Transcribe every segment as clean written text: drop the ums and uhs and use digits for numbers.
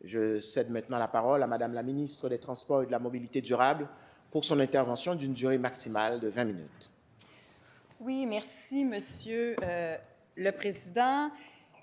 Je cède maintenant la parole à Madame la ministre des Transports et de la Mobilité durable pour son intervention d'une durée maximale de 20 minutes. Oui, merci, Monsieur le Président.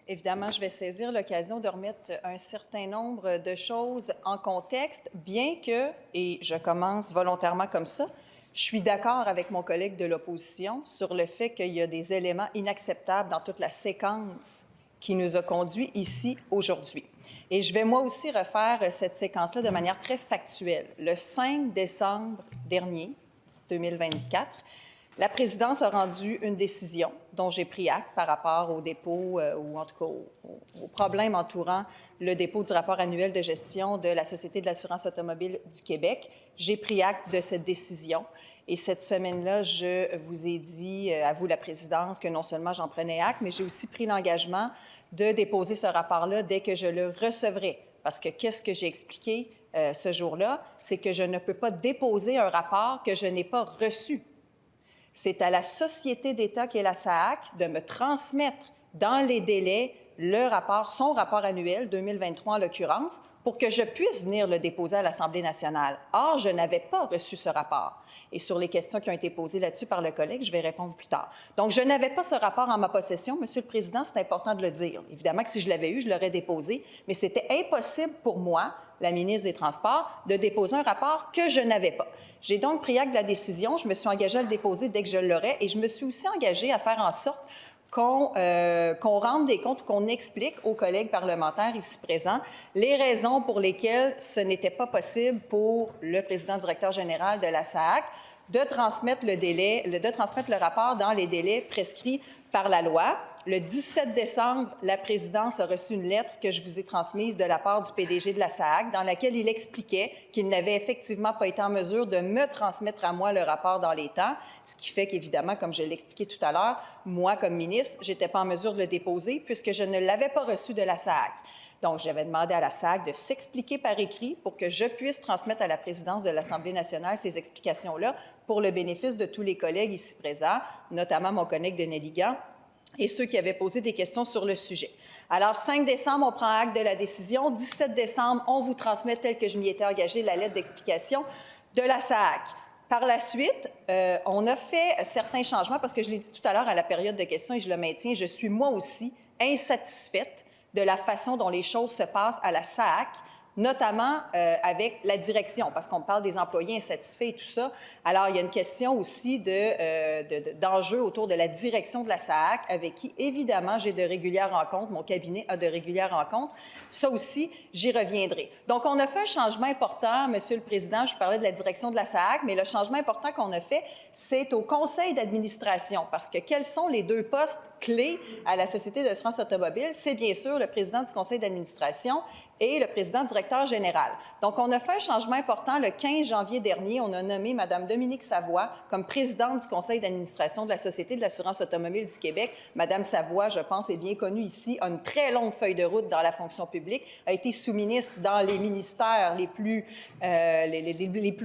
Évidemment, je vais saisir l'occasion de remettre un certain nombre de choses en contexte, bien que, et je commence volontairement comme ça, je suis d'accord avec mon collègue de l'opposition sur le fait qu'il y a des éléments inacceptables dans toute la séquence qui nous a conduits ici aujourd'hui. Et je vais moi aussi refaire cette séquence-là de manière très factuelle. Le 5 décembre dernier, 2024, la présidence a rendu une décision dont j'ai pris acte par rapport au dépôt, ou en tout cas aux problèmes entourant le dépôt du rapport annuel de gestion de la Société de l'assurance automobile du Québec. J'ai pris acte de cette décision. Et cette semaine-là, je vous ai dit, à vous la présidence, que non seulement j'en prenais acte, mais j'ai aussi pris l'engagement de déposer ce rapport-là dès que je le recevrai. Parce que qu'est-ce que j'ai expliqué ce jour-là? C'est que je ne peux pas déposer un rapport que je n'ai pas reçu. C'est à la Société d'État qui est la SAAC de me transmettre dans les délais le rapport, son rapport annuel, 2023 en l'occurrence, pour que je puisse venir le déposer à l'Assemblée nationale. Or, je n'avais pas reçu ce rapport. Et sur les questions qui ont été posées là-dessus par le collègue, je vais répondre plus tard. Donc, je n'avais pas ce rapport en ma possession. Monsieur le Président, c'est important de le dire. Évidemment que si je l'avais eu, je l'aurais déposé, mais c'était impossible pour moi, la ministre des Transports, de déposer un rapport que je n'avais pas. J'ai donc pris acte de la décision. Je me suis engagée à le déposer dès que je l'aurais et je me suis aussi engagée à faire en sorte qu'on rende des comptes ou qu'on explique aux collègues parlementaires ici présents les raisons pour lesquelles ce n'était pas possible pour le président-directeur général de la SAAC de transmettre le rapport dans les délais prescrits par la loi. Le 17 décembre, la présidence a reçu une lettre que je vous ai transmise de la part du PDG de la SAAC dans laquelle il expliquait qu'il n'avait effectivement pas été en mesure de me transmettre à moi le rapport dans les temps, ce qui fait qu'évidemment, comme je l'ai expliqué tout à l'heure, moi, comme ministre, je n'étais pas en mesure de le déposer puisque je ne l'avais pas reçu de la SAAC. Donc, j'avais demandé à la SAAC de s'expliquer par écrit pour que je puisse transmettre à la présidence de l'Assemblée nationale ces explications-là pour le bénéfice de tous les collègues ici présents, notamment mon collègue de Néligan, et ceux qui avaient posé des questions sur le sujet. Alors, 5 décembre, on prend acte de la décision. 17 décembre, on vous transmet, tel que je m'y étais engagée, la lettre d'explication de la SAAC. Par la suite, on a fait certains changements, parce que je l'ai dit tout à l'heure à la période de questions et je le maintiens, je suis moi aussi insatisfaite de la façon dont les choses se passent à la SAAC, notamment avec la direction, parce qu'on parle des employés insatisfaits et tout ça. Alors, il y a une question aussi d'enjeux autour de la direction de la SAAC, avec qui, évidemment, j'ai de régulières rencontres, mon cabinet a de régulières rencontres. Ça aussi, j'y reviendrai. Donc, on a fait un changement important, Monsieur le Président, je parlais de la direction de la SAAC, mais le changement important qu'on a fait, c'est au conseil d'administration, parce que quels sont les deux postes clés à la Société d'assurance automobile? C'est bien sûr le président du conseil d'administration et le président-directeur général. Donc, on a fait un changement important. Le 15 janvier dernier, on a nommé Mme Dominique Savoie comme présidente du conseil d'administration de la Société de l'assurance automobile du Québec. Mme Savoie, je pense, est bien connue ici, a une très longue feuille de route dans la fonction publique, a été sous-ministre dans les ministères les plus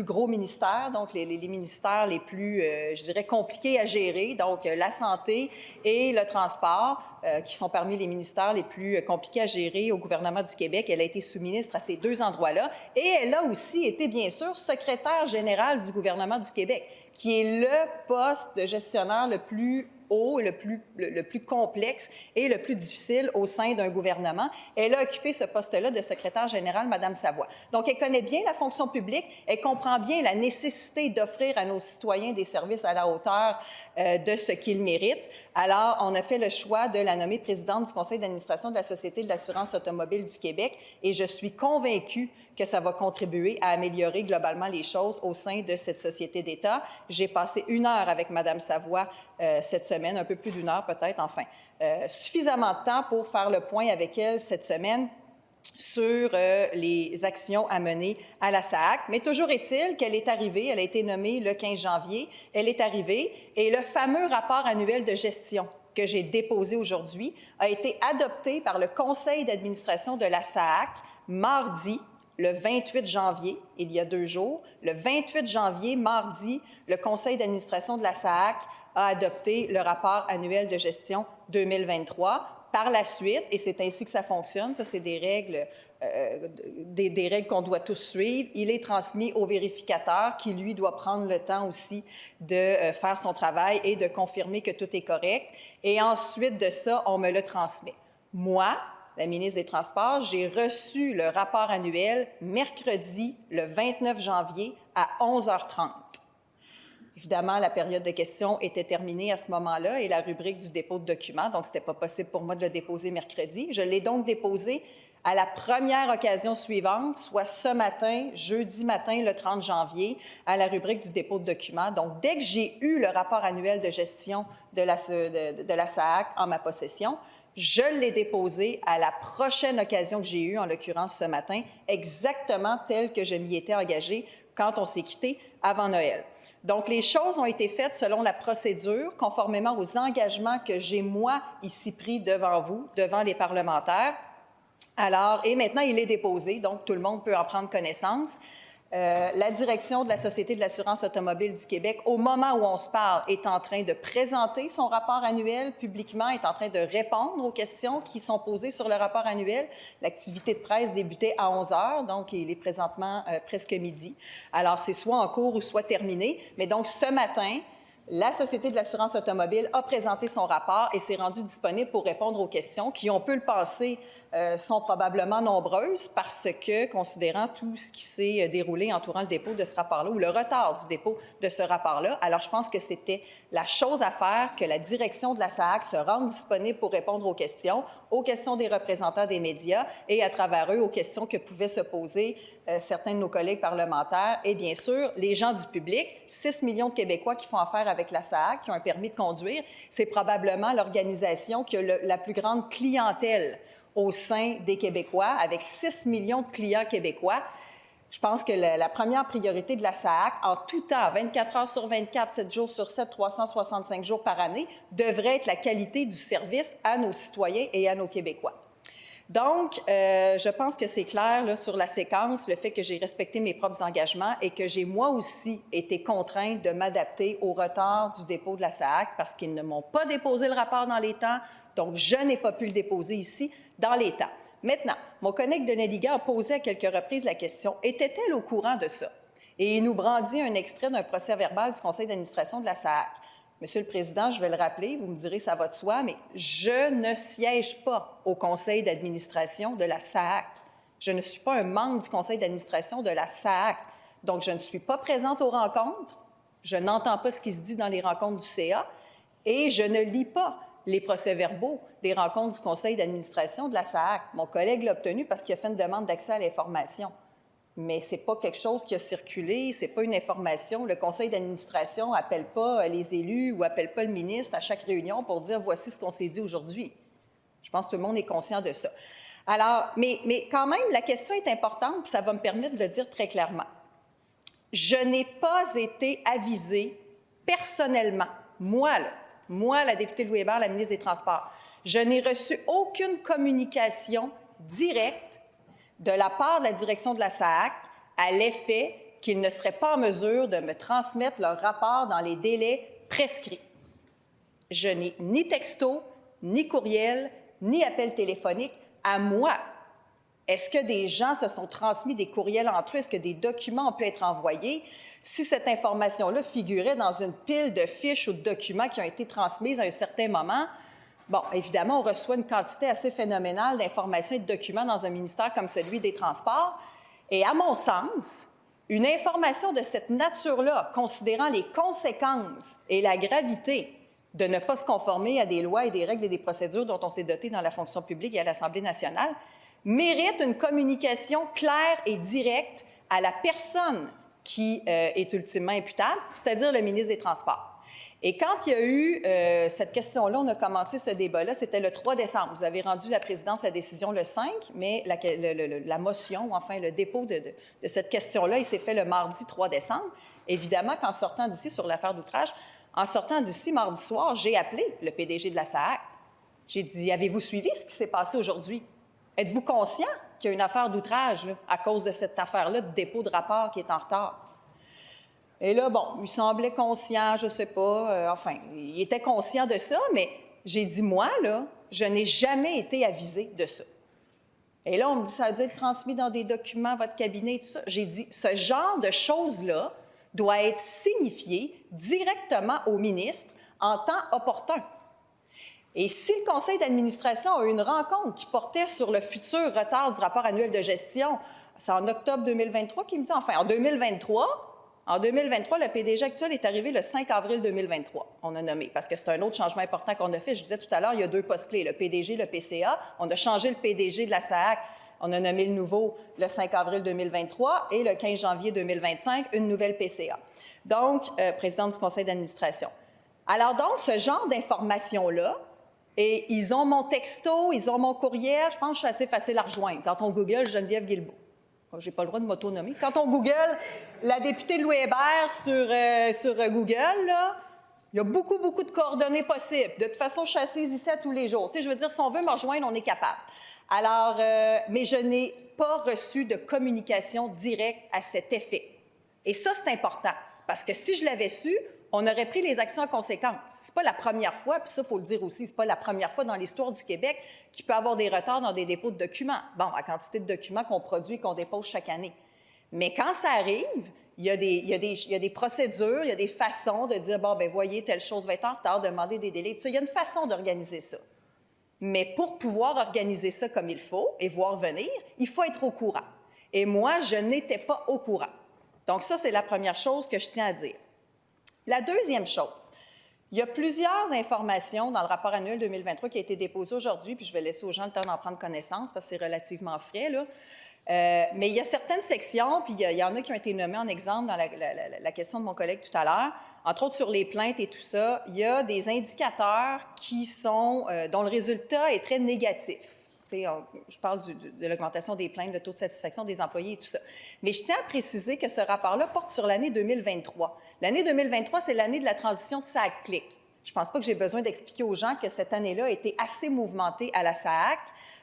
gros ministères, donc les ministères les plus, je dirais, compliqués à gérer, donc la santé et le transport, qui sont parmi les ministères les plus compliqués à gérer au gouvernement du Québec. Elle a été sous-ministre à ces deux endroits-là. Et elle a aussi été, bien sûr, secrétaire générale du gouvernement du Québec, qui est le poste de gestionnaire le plus haut, le plus complexe et le plus difficile au sein d'un gouvernement. Elle a occupé ce poste-là de secrétaire générale, Mme Savoie. Donc, elle connaît bien la fonction publique, elle comprend bien la nécessité d'offrir à nos citoyens des services à la hauteur de ce qu'ils méritent. Alors, on a fait le choix de la nommer présidente du conseil d'administration de la Société de l'assurance automobile du Québec et je suis convaincue que ça va contribuer à améliorer globalement les choses au sein de cette société d'État. J'ai passé 1 heure avec Mme Savoie cette semaine, un peu plus d'1 heure peut-être, enfin, suffisamment de temps pour faire le point avec elle cette semaine sur les actions à mener à la SAAC. Mais toujours est-il qu'elle est arrivée, elle a été nommée le 15 janvier, elle est arrivée et le fameux rapport annuel de gestion que j'ai déposé aujourd'hui a été adopté par le conseil d'administration de la SAAC mardi, le 28 janvier, il y a 2 jours. Le 28 janvier, mardi, le conseil d'administration de la SAAC a adopté le rapport annuel de gestion 2023 par la suite, et c'est ainsi que ça fonctionne, ça c'est des règles des règles qu'on doit tous suivre. Il est transmis au vérificateur qui, lui, doit prendre le temps aussi de faire son travail et de confirmer que tout est correct. Et ensuite de ça, on me le transmet. Moi, la ministre des Transports, j'ai reçu le rapport annuel mercredi, le 29 janvier, à 11h30. Évidemment, la période de questions était terminée à ce moment-là et la rubrique du dépôt de documents, donc ce n'était pas possible pour moi de le déposer mercredi. Je l'ai donc déposé à la première occasion suivante, soit ce matin, jeudi matin, le 30 janvier, à la rubrique du dépôt de documents. Donc, dès que j'ai eu le rapport annuel de gestion de la SAAC en ma possession, je l'ai déposé à la prochaine occasion que j'ai eue, en l'occurrence ce matin, exactement tel que je m'y étais engagée quand on s'est quitté avant Noël. Donc, les choses ont été faites selon la procédure, conformément aux engagements que j'ai, moi, ici pris devant vous, devant les parlementaires. Alors, et maintenant, il est déposé, donc tout le monde peut en prendre connaissance. La direction de la Société de l'assurance automobile du Québec, au moment où on se parle, est en train de présenter son rapport annuel publiquement, est en train de répondre aux questions qui sont posées sur le rapport annuel. L'activité de presse débutait à 11 h, donc il est présentement presque midi. Alors, c'est soit en cours ou soit terminé. Mais donc, ce matin, la Société de l'assurance automobile a présenté son rapport et s'est rendue disponible pour répondre aux questions qui, on peut le penser, sont probablement nombreuses parce que, considérant tout ce qui s'est déroulé entourant le dépôt de ce rapport-là ou le retard du dépôt de ce rapport-là, alors je pense que c'était la chose à faire que la direction de la SAAC se rende disponible pour répondre aux questions des représentants des médias et, à travers eux, aux questions que pouvaient se poser certains de nos collègues parlementaires et, bien sûr, les gens du public. 6 millions de Québécois qui font affaire avec la SAAC, qui ont un permis de conduire. C'est probablement l'organisation qui a la plus grande clientèle au sein des Québécois, avec 6 millions de clients québécois. Je pense que la première priorité de la SAAC, en tout temps, 24 heures sur 24, 7 jours sur 7, 365 jours par année, devrait être la qualité du service à nos citoyens et à nos Québécois. Donc, je pense que c'est clair là, sur la séquence, le fait que j'ai respecté mes propres engagements et que j'ai moi aussi été contrainte de m'adapter au retard du dépôt de la SAAC parce qu'ils ne m'ont pas déposé le rapport dans les temps, donc je n'ai pas pu le déposer ici dans les temps. Maintenant, mon collègue Denis Liga a posé à quelques reprises la question « Était-elle au courant de ça? » Et il nous brandit un extrait d'un procès-verbal du conseil d'administration de la SAAC. Monsieur le Président, je vais le rappeler, vous me direz ça va de soi, mais je ne siège pas au conseil d'administration de la SAAC. Je ne suis pas un membre du conseil d'administration de la SAAC. Donc, je ne suis pas présente aux rencontres, je n'entends pas ce qui se dit dans les rencontres du CA et je ne lis pas les procès-verbaux des rencontres du conseil d'administration de la SAAC. Mon collègue l'a obtenu parce qu'il a fait une demande d'accès à l'information. Mais ce n'est pas quelque chose qui a circulé, ce n'est pas une information. Le conseil d'administration n'appelle pas les élus ou n'appelle pas le ministre à chaque réunion pour dire « voici ce qu'on s'est dit aujourd'hui ». Je pense que tout le monde est conscient de ça. Alors, mais quand même, la question est importante, puis ça va me permettre de le dire très clairement. Je n'ai pas été avisée personnellement, moi, la députée Louis Hébert, la ministre des Transports, je n'ai reçu aucune communication directe de la part de la direction de la SAAC à l'effet qu'ils ne seraient pas en mesure de me transmettre leur rapport dans les délais prescrits. Je n'ai ni texto, ni courriel, ni appel téléphonique à moi. Est-ce que des gens se sont transmis des courriels entre eux? Est-ce que des documents ont pu être envoyés? Si cette information-là figurait dans une pile de fiches ou de documents qui ont été transmises à un certain moment, bon, évidemment, on reçoit une quantité assez phénoménale d'informations et de documents dans un ministère comme celui des Transports. Et à mon sens, une information de cette nature-là, considérant les conséquences et la gravité de ne pas se conformer à des lois et des règles et des procédures dont on s'est doté dans la fonction publique et à l'Assemblée nationale, mérite une communication claire et directe à la personne qui est ultimement imputable, c'est-à-dire le ministre des Transports. Et quand il y a eu cette question-là, on a commencé ce débat-là, c'était le 3 décembre. Vous avez rendu la présidence la décision le 5, mais la motion, ou enfin le dépôt de cette question-là, il s'est fait le mardi 3 décembre. Évidemment qu'en sortant d'ici sur l'affaire d'outrage, en sortant d'ici mardi soir, j'ai appelé le PDG de la SAAC. J'ai dit, avez-vous suivi ce qui s'est passé aujourd'hui? Êtes-vous conscient qu'il y a une affaire d'outrage à cause de cette affaire-là de dépôt de rapport qui est en retard? Et là, bon, il semblait conscient, je ne sais pas, enfin, il était conscient de ça, mais j'ai dit, moi, là, Je n'ai jamais été avisée de ça. Et là, on me dit, ça a dû être transmis dans des documents, votre cabinet et tout ça. J'ai dit, ce genre de choses-là doit être signifié directement au ministre en temps opportun. Et si le conseil d'administration a eu une rencontre qui portait sur le futur retard du rapport annuel de gestion, c'est en octobre 2023 qu'il me dit, enfin, en 2023, le PDG actuel est arrivé le 5 avril 2023, on a nommé, parce que c'est un autre changement important qu'on a fait. Je vous disais tout à l'heure, il y a 2 postes clés, le PDG, le PCA. On a changé le PDG de la SAAC, on a nommé le nouveau le 5 avril 2023 et le 15 janvier 2025, une nouvelle PCA. Donc, présidente du conseil d'administration. Alors donc, ce genre d'informations-là, et ils ont mon texto, ils ont mon courriel, je pense que je suis assez facile à rejoindre. Quand on Google Geneviève Guilbeault, je n'ai pas le droit de m'autonommer. Quand on Google la députée Louis Hébert sur Google, là, il y a beaucoup de coordonnées possibles. De toute façon, je suis assise ici à tous les jours. Tu sais, je veux dire, si on veut me rejoindre, on est capable. Alors, mais je n'ai pas reçu de communication directe à cet effet. Et ça, c'est important, parce que si je l'avais su, on aurait pris les actions en conséquence. C'est pas la première fois, puis ça, il faut le dire aussi, c'est pas la première fois dans l'histoire du Québec qu'il peut y avoir des retards dans des dépôts de documents. Bon, la quantité de documents qu'on produit et qu'on dépose chaque année. Mais quand ça arrive, il y a des procédures, il y a des façons de dire, bon, bien, voyez, telle chose va être en retard, demander des délais, tout ça. Il y a une façon d'organiser ça. Mais pour pouvoir organiser ça comme il faut et voir venir, il faut être au courant. Et moi, je n'étais pas au courant. Donc ça, c'est la première chose que je tiens à dire. La deuxième chose, il y a plusieurs informations dans le rapport annuel 2023 qui a été déposé aujourd'hui, puis je vais laisser aux gens le temps d'en prendre connaissance parce que c'est relativement frais, là. Mais il y a certaines sections, puis il y en a qui ont été nommées en exemple dans la question de mon collègue tout à l'heure, entre autres sur les plaintes et tout ça, il y a des indicateurs qui sont, dont le résultat est très négatif. Je parle de l'augmentation des plaintes, le taux de satisfaction des employés et tout ça. Mais je tiens à préciser que ce rapport-là porte sur l'année 2023. L'année 2023, c'est l'année de la transition de SAAC-CLIC. Je ne pense pas que j'ai besoin d'expliquer aux gens que cette année-là a été assez mouvementée à la SAAC.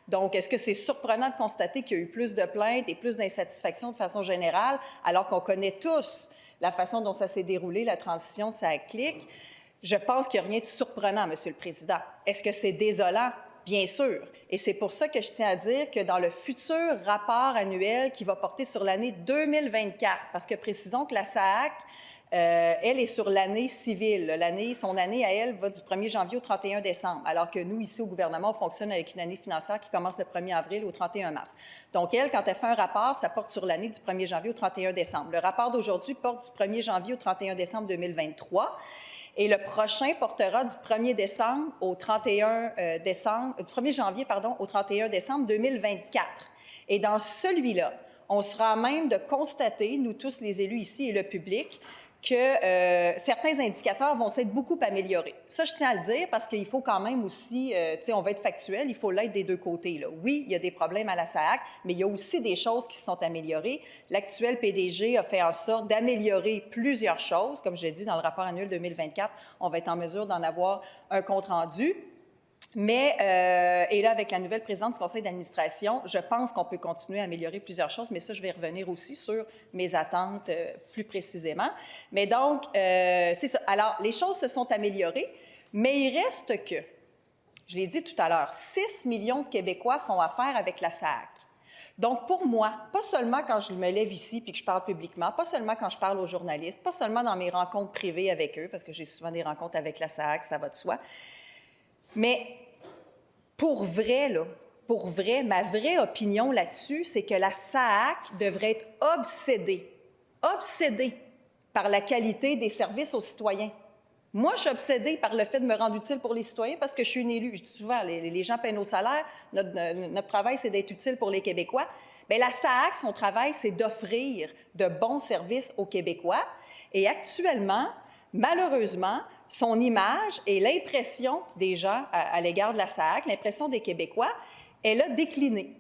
Donc, est-ce que c'est surprenant de constater qu'il y a eu plus de plaintes et plus d'insatisfaction de façon générale, alors qu'on connaît tous la façon dont ça s'est déroulé, la transition de SAAC-CLIC? Je pense qu'il n'y a rien de surprenant, Monsieur le Président. Est-ce que c'est désolant? Bien sûr. Et c'est pour ça que je tiens à dire que dans le futur rapport annuel qui va porter sur l'année 2024, parce que précisons que la SAAC, elle est sur l'année civile. Son année à elle va du 1er janvier au 31 décembre, alors que nous, ici au gouvernement, on fonctionne avec une année financière qui commence le 1er avril au 31 mars. Donc, elle, quand elle fait un rapport, ça porte sur l'année du 1er janvier au 31 décembre. Le rapport d'aujourd'hui porte du 1er janvier au 31 décembre 2023. Et le prochain portera du 1er décembre au 31 décembre, du 1er janvier, pardon, au 31 décembre 2024. Et dans celui-là, on sera à même de constater, nous tous les élus ici et le public, que certains indicateurs vont s'être beaucoup améliorés. Ça, je tiens à le dire parce qu'il faut quand même aussi, tu sais, on va être factuel, il faut l'être des deux côtés, là. Oui, il y a des problèmes à la SAAC, mais il y a aussi des choses qui se sont améliorées. L'actuel PDG a fait en sorte d'améliorer plusieurs choses. Comme je l'ai dit, dans le rapport annuel 2024, on va être en mesure d'en avoir un compte-rendu. Mais, et là, avec la nouvelle présidente du conseil d'administration, je pense qu'on peut continuer à améliorer plusieurs choses, mais ça, je vais revenir aussi sur mes attentes plus précisément. Mais donc, c'est ça. Alors, les choses se sont améliorées, mais il reste que, je l'ai dit tout à l'heure, 6 millions de Québécois font affaire avec la SAAC. Donc, pour moi, pas seulement quand je me lève ici puis que je parle publiquement, pas seulement quand je parle aux journalistes, pas seulement dans mes rencontres privées avec eux, parce que j'ai souvent des rencontres avec la SAAC, ça va de soi, mais pour vrai, là, ma vraie opinion là-dessus, c'est que la SAAC devrait être obsédée par la qualité des services aux citoyens. Moi, je suis obsédée par le fait de me rendre utile pour les citoyens parce que je suis une élue. Je dis souvent, les gens paient nos salaires, notre travail, c'est d'être utile pour les Québécois. Bien, la SAAC, son travail, c'est d'offrir de bons services aux Québécois. Et actuellement, malheureusement, son image et l'impression des gens à l'égard de la SAAC, l'impression des Québécois, elle a décliné.